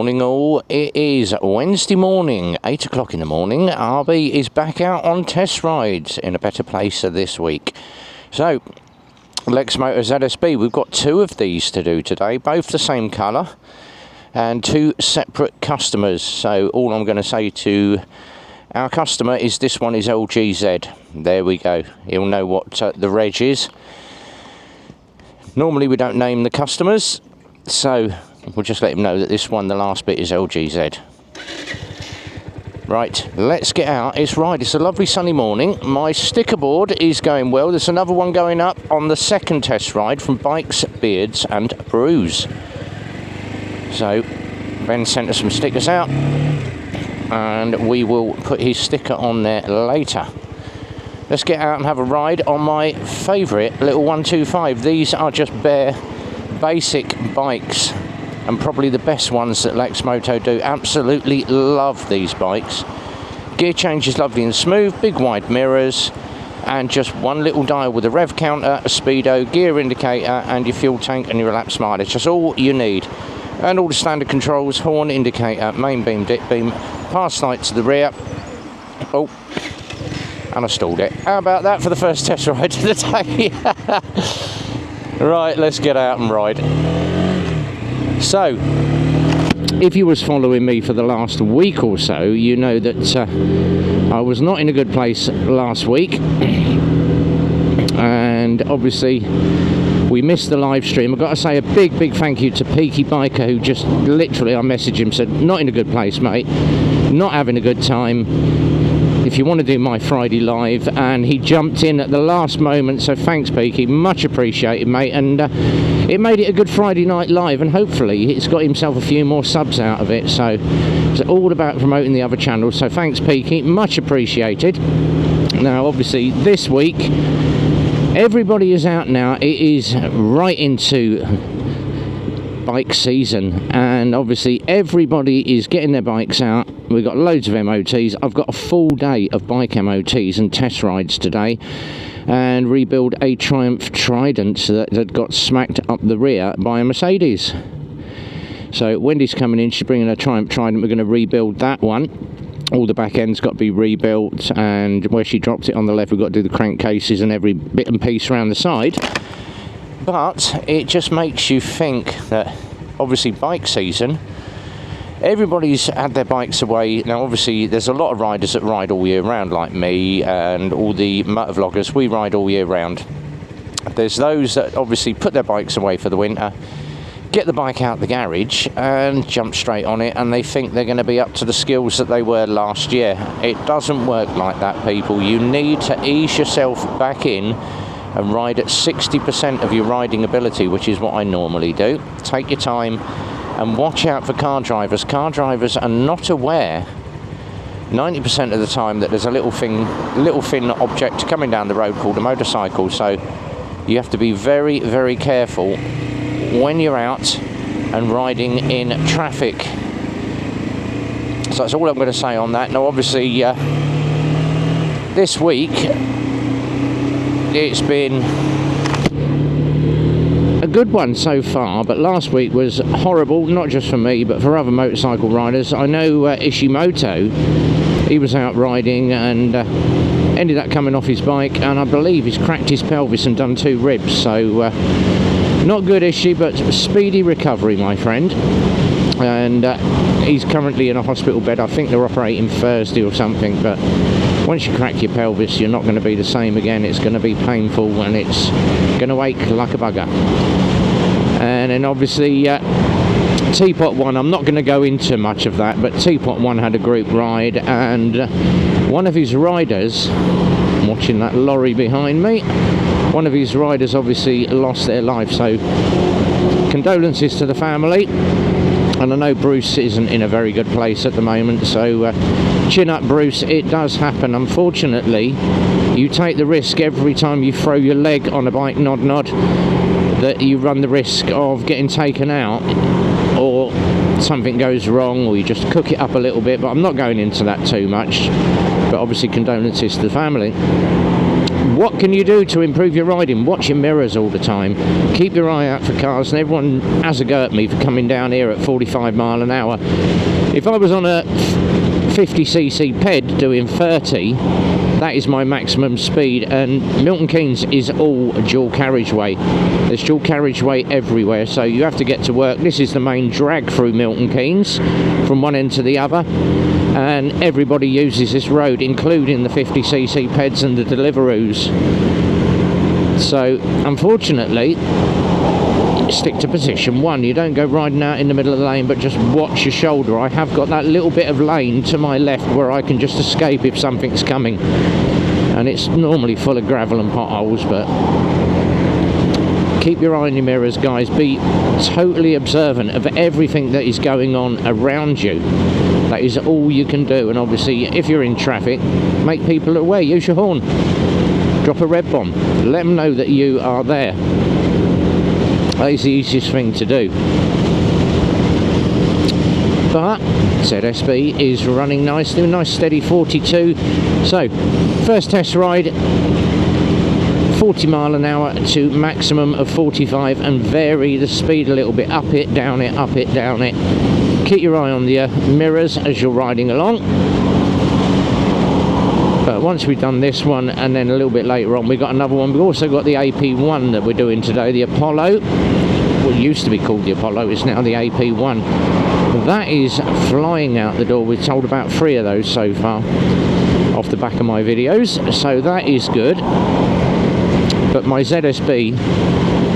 morning all. It is Wednesday morning, 8 o'clock in the morning. RB is back out on test rides in a better place this week. So, Lexmoto ZSB, we've got two of these to do today, both the same colour, and two separate customers. So all I'm going to say to our customer is this one is LGZ. There we go. He'll know what the reg is. Normally we don't name the customers, so we'll just let him know that this one, the last bit, is LGZ. Right, let's get out. It's right, it's a lovely sunny morning. My sticker board is going well. There's another one going up on the second test ride from Bikes, Beards and Brews. So Ben sent us some stickers out and we will put his sticker on there later. Let's get out and have a ride on my favourite little 125. These are just bare basic bikes and probably the best ones that Lexmoto do. Absolutely love these bikes. Gear change is lovely and smooth, big wide mirrors, and just one little dial with a rev counter, a speedo, gear indicator, and your fuel tank and your elapsed mileage. That's all you need. And all the standard controls: horn, indicator, main beam, dip beam, pass light to the rear. Oh, and I stalled it. How about that for the first test ride of the day? Right, let's get out and ride. So, if you was following me for the last week or so, you know that I was not in a good place last week, and obviously we missed the live stream. I've got to say a big thank you to Peaky Biker, who just literally, I messaged him, said, not in a good place, mate, not having a good time, if you want to do my Friday live, and he jumped in at the last moment. So thanks, Peaky, much appreciated, mate. And it made it a good Friday night live, and hopefully it's got himself a few more subs out of it. So it's all about promoting the other channels. So thanks, Peaky, much appreciated. Now obviously this week everybody is out now. It is right into bike season, and obviously everybody is getting their bikes out. We've got loads of MOTs. I've got a full day of bike MOTs and test rides today, and rebuild a Triumph Trident that got smacked up the rear by a Mercedes. So Wendy's coming in, she's bringing a Triumph Trident. We're going to rebuild that one. All the back end's got to be rebuilt, and where she dropped it on the left, we've got to do the crankcases and every bit and piece around the side. But it just makes you think that obviously bike season, everybody's had their bikes away. Now obviously there's a lot of riders that ride all year round, like me and all the Motovloggers. We ride all year round. There's those that obviously put their bikes away for the winter, get the bike out the garage and jump straight on it, and they think they're going to be up to the skills that they were last year. It doesn't work like that, people. You need to ease yourself back in and ride at 60% of your riding ability, which is what I normally do. Take your time and watch out for car drivers. Car drivers are not aware 90% of the time that there's a little thin object coming down the road called a motorcycle. So you have to be very careful when you're out and riding in traffic. So that's all I'm going to say on that. Now obviously this week it's been a good one so far, but last week was horrible, not just for me but for other motorcycle riders. I know Ishimoto, he was out riding and ended up coming off his bike, and I believe he's cracked his pelvis and done 2 ribs. So not good, Ishi, but speedy recovery, my friend. And he's currently in a hospital bed. I think they're operating Thursday or something, but once you crack your pelvis, you're not going to be the same again. It's going to be painful and it's going to ache like a bugger. And then obviously Teapot 1, I'm not going to go into much of that, but Teapot 1 had a group ride, and one of his riders, I'm watching that lorry behind me, one of his riders obviously lost their life. So condolences to the family. And I know Bruce isn't in a very good place at the moment, so chin up, Bruce. It does happen. Unfortunately, you take the risk every time you throw your leg on a bike, nod, that you run the risk of getting taken out, or something goes wrong, or you just cook it up a little bit. But I'm not going into that too much. But obviously condolences to the family. What can you do to improve your riding? Watch your mirrors all the time. Keep your eye out for cars, and everyone has a go at me for coming down here at 45 mile an hour. If I was on a 50cc ped doing 30, that is my maximum speed, and Milton Keynes is all dual carriageway. There's dual carriageway everywhere, so you have to get to work. This is the main drag through Milton Keynes from one end to the other, and everybody uses this road, including the 50cc peds and the Deliveroos. So unfortunately, stick to position one. You don't go riding out in the middle of the lane, but just watch your shoulder. I have got that little bit of lane to my left where I can just escape if something's coming, and it's normally full of gravel and potholes. But keep your eye on your mirrors, guys. Be totally observant of everything that is going on around you. That is all you can do. And obviously, if you're in traffic, make people aware. Use your horn, drop a red bomb, let them know that you are there. That is the easiest thing to do. But ZSB is running nicely, a nice steady 42. So, first test ride, 40 mile an hour to maximum of 45, and vary the speed a little bit, up it, down it, up it, down it. Keep your eye on the mirrors as you're riding along. But once we've done this one, and then a little bit later on, we've got another one. We've also got the AP1 that we're doing today, the Apollo. What used to be called the Apollo is now the AP1. That is flying out the door. We've sold about 3 of those so far off the back of my videos, so that is good. But my ZSB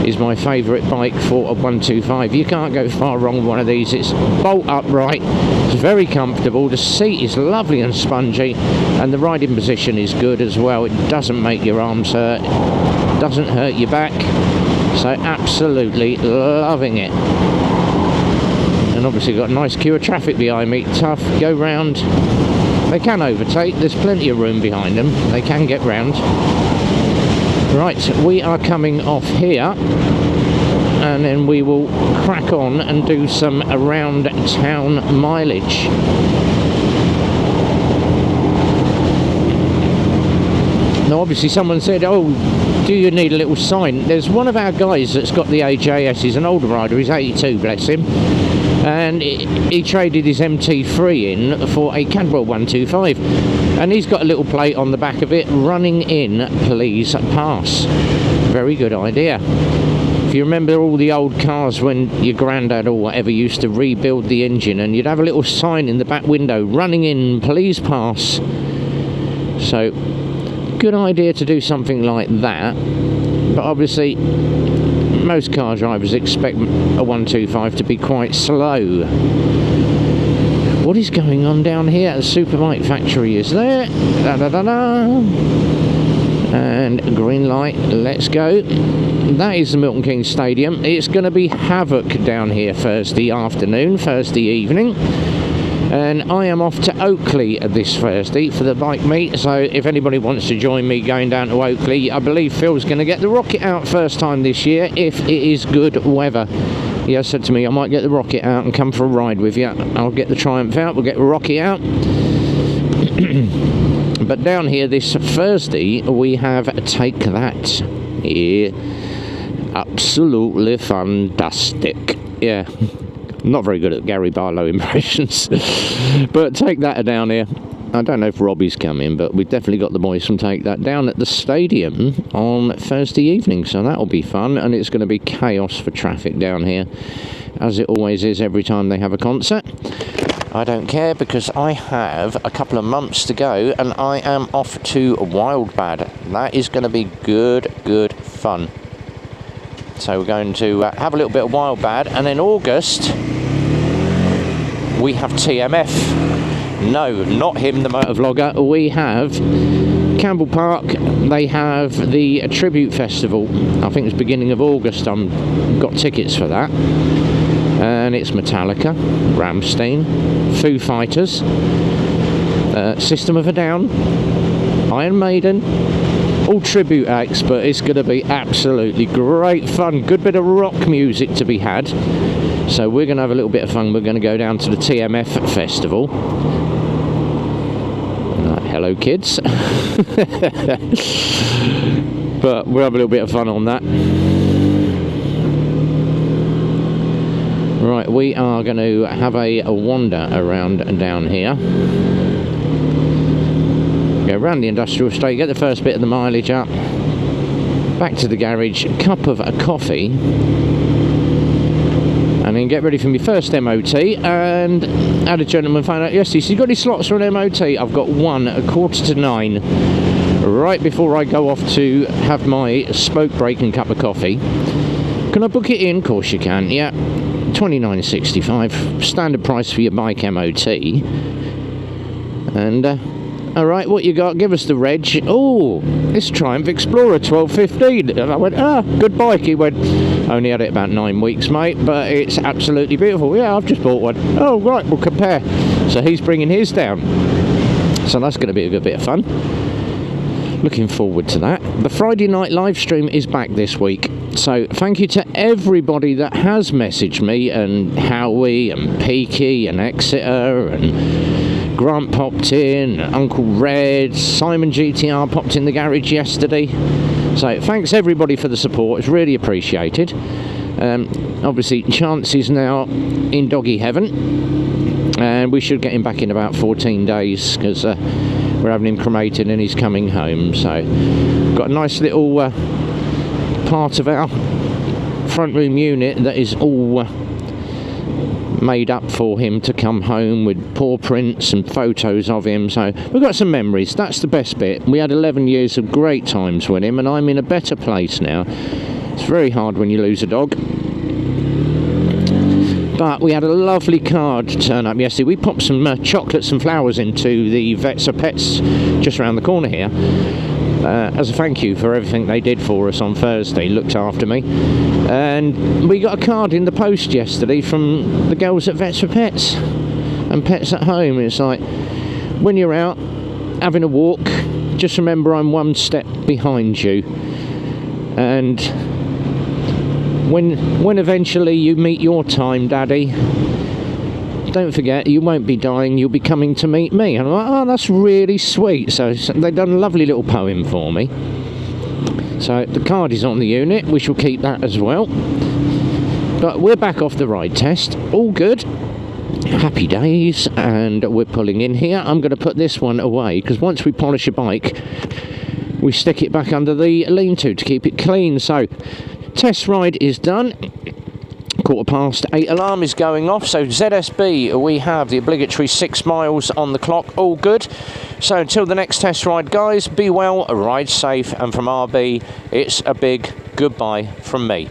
is my favourite bike for a 125. You can't go far wrong with one of these. It's bolt upright, it's very comfortable, the seat is lovely and spongy, and the riding position is good as well. It doesn't make your arms hurt, it doesn't hurt your back, so absolutely loving it. And obviously got a nice queue of traffic behind me. Tough, go round. They can overtake, there's plenty of room behind them, they can get round. Right, we are coming off here, and then we will crack on and do some around town mileage. Now obviously someone said, oh, do you need a little sign? There's one of our guys that's got the AJS, he's an older rider, he's 82, bless him, and he traded his MT3 in for a Cadwell 125, and he's got a little plate on the back of it, running in, please pass. Very good idea. If you remember all the old cars when your granddad or whatever used to rebuild the engine, and you'd have a little sign in the back window, running in, please pass. So good idea to do something like that. But obviously most car drivers expect a 125 to be quite slow. What is going on down here? The Superbike factory is there. Da, da, da, da. And green light, let's go. That is the Milton Keynes Stadium. It's going to be havoc down here Thursday afternoon, Thursday evening. And I am off to Oakley this Thursday for the bike meet, so if anybody wants to join me going down to Oakley, I believe Phil's going to get the rocket out first time this year if it is good weather. He has said to me, I might get the rocket out and come for a ride with you. I'll get the Triumph out, we'll get the rocket out. But down here this Thursday we have Take That. Yeah, absolutely fantastic. Yeah. Not very good at Gary Barlow impressions. But Take That are down here. I don't know if Robbie's coming, but we've definitely got the boys from Take That down at the stadium on Thursday evening, so that'll be fun. And it's going to be chaos for traffic down here, as it always is every time they have a concert. I don't care, because I have a couple of months to go and I am off to Wildbad. That is going to be good fun. So we're going to have a little bit of Wildbad, and in August we have TMF. No, not him, the Motovlogger. We have Campbell Park. They have the Tribute Festival. I think it's beginning of August. I've got tickets for that. And it's Metallica, Rammstein, Foo Fighters, System of a Down, Iron Maiden, all tribute acts, but it's going to be absolutely great fun. Good bit of rock music to be had. So we're going to have a little bit of fun. We're going to go down to the TMF festival. Hello kids. But we'll have a little bit of fun on that. Right, we are going to have a wander around and down here. Go around the industrial estate, get the first bit of the mileage up, back to the garage, cup of a coffee, and then get ready for my first MOT. And had a gentleman find out yesterday, so you got any slots for an MOT? I've got one at 8:45, right before I go off to have my smoke break and cup of coffee. Can I book it in? Of course you can, yeah. $29.65, standard price for your bike MOT. And alright, what you got? Give us the reg. Oh, this Triumph Explorer 1215. And I went, good bike. He went, only had it about 9 weeks, mate, but it's absolutely beautiful. Yeah, I've just bought one. Oh, right, we'll compare. So he's bringing his down. So that's going to be a good bit of fun. Looking forward to that. The Friday night live stream is back this week. So thank you to everybody that has messaged me, and Howie and Peaky and Exeter and Grant popped in, Uncle Red, Simon GTR popped in the garage yesterday. So thanks everybody for the support, it's really appreciated. Obviously Chance is now in doggy heaven, and we should get him back in about 14 days because we're having him cremated and he's coming home. So got a nice little part of our front room unit that is all made up for him to come home, with paw prints and photos of him. So we've got some memories. That's the best bit. We had 11 years of great times with him, and I'm in a better place now. It's very hard when you lose a dog, but we had a lovely card turn up yesterday. We popped some chocolates and flowers into the Vets or Pets just around the corner here, as a thank you for everything they did for us on Thursday, looked after me. And we got a card in the post yesterday from the girls at Vets for Pets and Pets at Home. It's like, when you're out having a walk, just remember I'm one step behind you, and when eventually you meet your time, Daddy, don't forget, you won't be dying, you'll be coming to meet me. And I'm like, oh, that's really sweet. So they've done a lovely little poem for me. So the card is on the unit, we shall keep that as well. But we're back off the ride test, all good, happy days, and we're pulling in here. I'm going to put this one away, because once we polish a bike, we stick it back under the lean-to keep it clean. So test ride is done. 8:15, alarm is going off. So ZSB, we have the obligatory 6 miles on the clock, all good. So until the next test ride, guys, be well, ride safe, and from RB, it's a big goodbye from me.